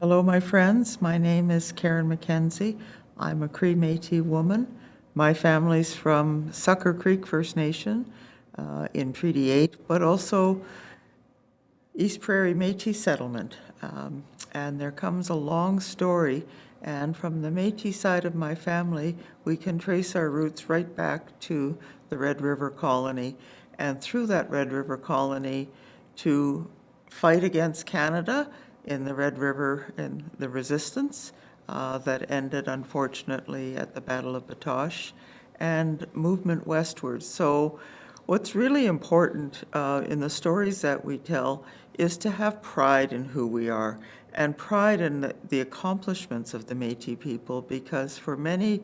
Hello, my friends. My name is Karen MacKenzie. I'm a Cree Métis woman. My family's from Sucker Creek First Nation in Treaty 8, but also East Prairie Métis settlement. And there comes a long story, and from the Métis side of my family, we can trace our roots right back to the Red River Colony, and through that Red River Colony to fight against Canada in the Red River in the resistance that ended unfortunately at the Battle of Batoche, and movement westwards. So what's really important in the stories that we tell is to have pride in who we are and pride in the accomplishments of the Métis people, because for many,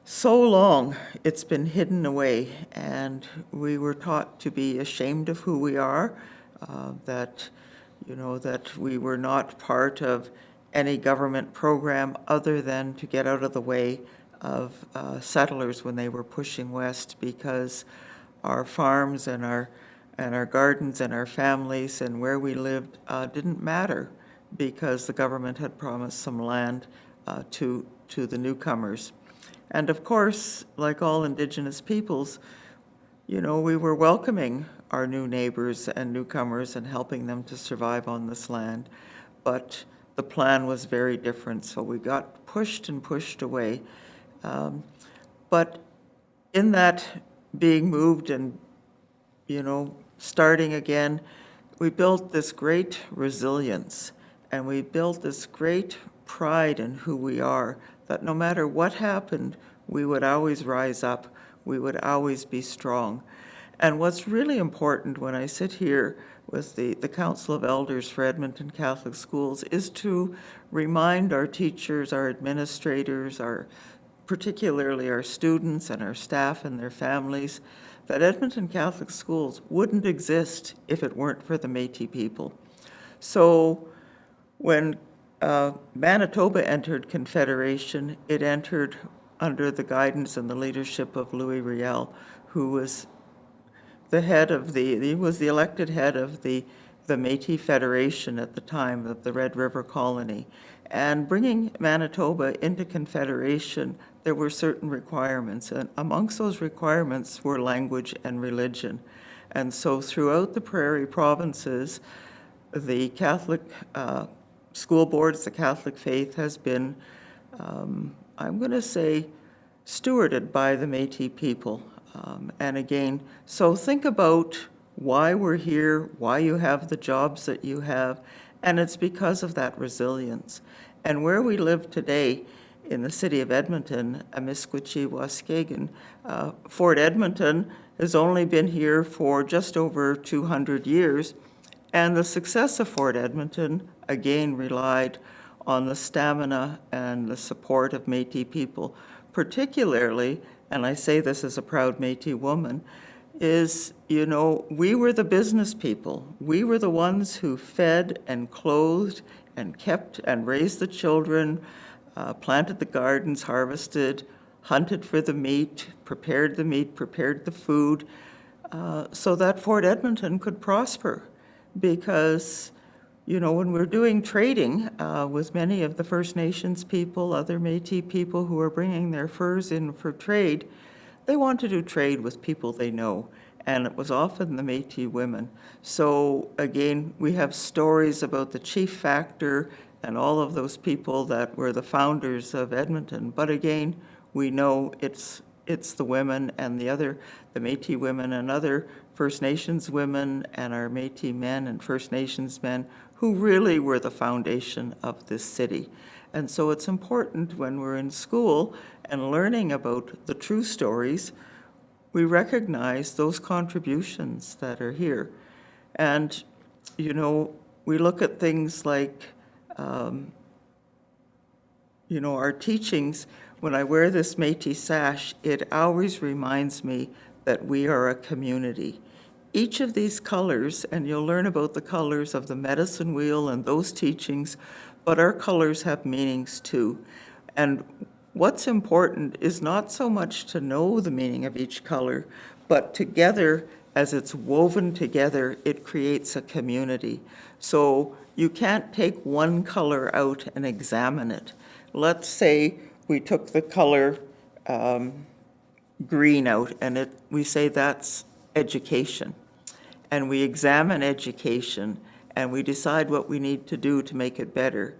so long it's been hidden away, and we were taught to be ashamed of who we are, that we were not part of any government program other than to get out of the way of settlers when they were pushing west, because our farms and our gardens and our families and where we lived didn't matter, because the government had promised some land to the newcomers. And of course, like all Indigenous peoples, we were welcoming our new neighbors and newcomers and helping them to survive on this land. But the plan was very different, so we got pushed and pushed away. But in that being moved and, starting again, we built this great resilience, and we built this great pride in who we are, that no matter what happened, we would always rise up, we would always be strong. And what's really important when I sit here with the Council of Elders for Edmonton Catholic Schools is to remind our teachers, our administrators, particularly our students and our staff and their families, that Edmonton Catholic Schools wouldn't exist if it weren't for the Métis people. So when Manitoba entered Confederation, it entered under the guidance and the leadership of Louis Riel, who was he was the elected head of the Métis Federation at the time of the Red River Colony. And bringing Manitoba into Confederation, there were certain requirements, and amongst those requirements were language and religion. And so throughout the prairie provinces, the Catholic school boards, the Catholic faith has been, I'm going to say, stewarded by the Métis people. And again, so think about why we're here, why you have the jobs that you have, and it's because of that resilience. And where we live today in the city of Edmonton, Amiskwichi, Waskagan, Fort Edmonton has only been here for just over 200 years, and the success of Fort Edmonton, again, relied on the stamina and the support of Métis people, particularly, and I say this as a proud Métis woman, is, we were the business people. We were the ones who fed and clothed and kept and raised the children, planted the gardens, harvested, hunted for the meat, prepared the food, so that Fort Edmonton could prosper. Because, when we're doing trading with many of the First Nations people, other Métis people who are bringing their furs in for trade, they want to do trade with people they know, and it was often the Métis women. So again, we have stories about the chief factor and all of those people that were the founders of Edmonton. But again, we know it's the women and the Métis women and other First Nations women and our Métis men and First Nations men who really were the foundation of this city. And so it's important when we're in school and learning about the true stories, we recognize those contributions that are here. And, we look at things like, our teachings. When I wear this Métis sash, it always reminds me that we are a community. Each of these colors, and you'll learn about the colors of the medicine wheel and those teachings, but our colors have meanings too. And what's important is not so much to know the meaning of each color, but together, as it's woven together, it creates a community. So you can't take one color out and examine it. Let's say we took the color green out, and we say that's education. And we examine education, and we decide what we need to do to make it better.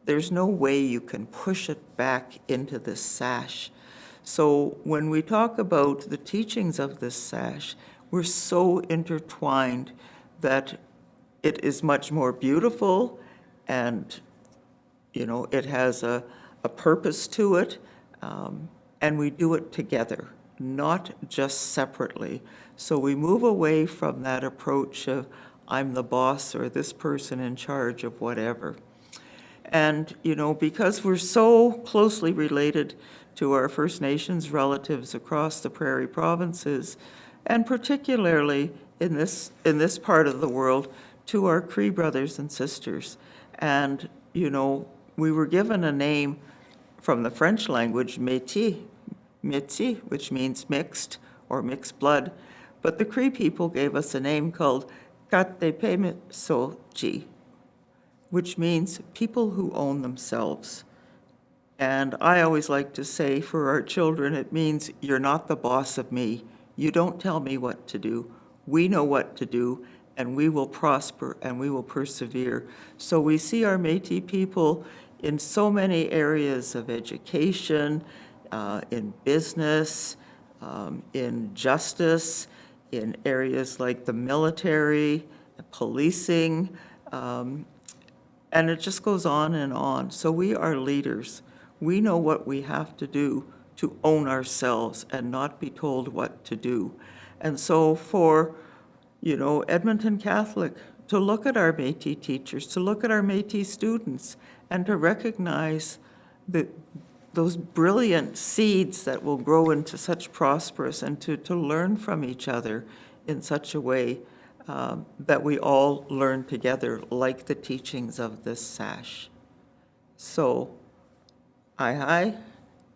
There's no way you can push it back into this sash. So when we talk about the teachings of this sash, we're so intertwined that it is much more beautiful, and it has a purpose to it, and we do it together, not just separately. So we move away from that approach of I'm the boss or this person in charge of whatever. And, because we're so closely related to our First Nations relatives across the prairie provinces, and particularly in this part of the world, to our Cree brothers and sisters. And, we were given a name from the French language, Métis, which means mixed or mixed blood. But the Cree people gave us a name called Katepemitsoji, which means people who own themselves. And I always like to say for our children, it means you're not the boss of me. You don't tell me what to do. We know what to do, and we will prosper and we will persevere. So we see our Métis people in so many areas of education, in business, in justice, in areas like the military, policing, and it just goes on and on. So we are leaders. We know what we have to do to own ourselves and not be told what to do. And so for, Edmonton Catholic, to look at our Métis teachers, to look at our Métis students, and to recognize those brilliant seeds that will grow into such prosperous, and to learn from each other in such a way that we all learn together, like the teachings of this sash. So, hi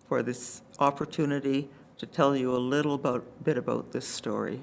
for this opportunity to tell you a little bit about this story.